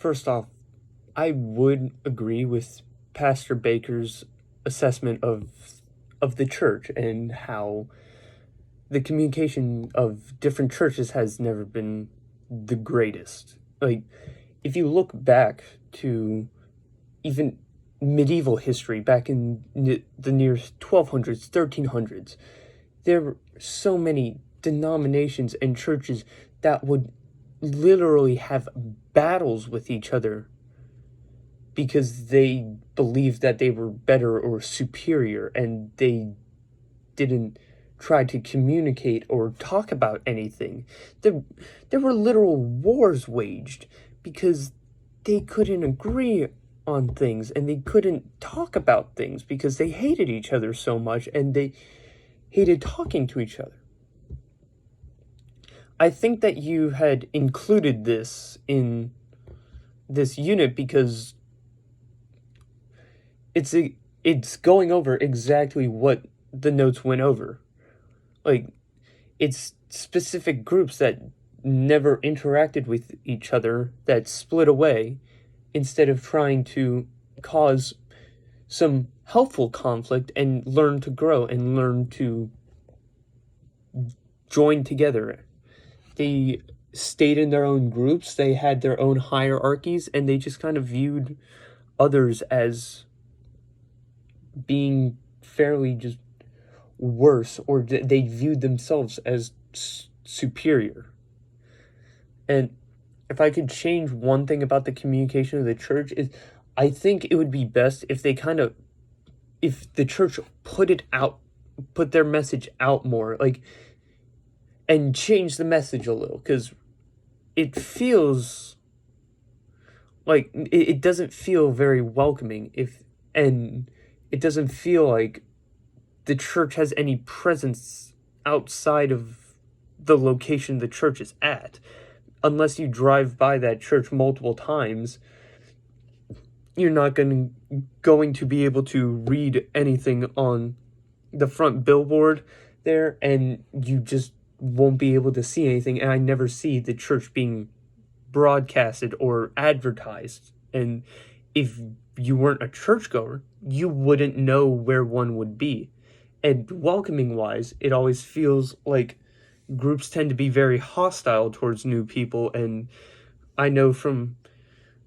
First off, I would agree with Pastor Baker's assessment of the church and how the communication of different churches has never been the greatest. Like, if you look back to even medieval history, back in the near 1200s, 1300s, there were so many denominations and churches that would literally have battles with each other because they believed that they were better or superior, and they didn't try to communicate or talk about anything. There were literal wars waged because they couldn't agree on things, and they couldn't talk about things because they hated each other so much, and they hated talking to each other. I think that you had included this in this unit because it's going over exactly what the notes went over. Like, it's specific groups that never interacted with each other that split away instead of trying to cause some helpful conflict and learn to grow and learn to join together. They stayed in their own groups, they had their own hierarchies, and they just kind of viewed others as being fairly just worse, or they viewed themselves as superior. And if I could change one thing about the communication of the church, is I think it would be best if if the church put their message out more, like, and change the message a little, because it feels like it doesn't feel very welcoming, and it doesn't feel like the church has any presence outside of the location the church is at. Unless you drive by that church multiple times, you're not going to be able to read anything on the front billboard there, and you just won't be able to see anything. And I never see the church being broadcasted or advertised. And if you weren't a churchgoer, you wouldn't know where one would be. And welcoming wise, it always feels like groups tend to be very hostile towards new people. And I know from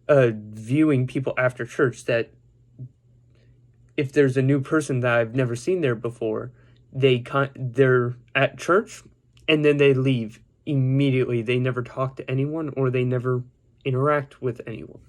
viewing people after church that if there's a new person that I've never seen there before, they're at church and then they leave immediately. They never talk to anyone, or they never interact with anyone.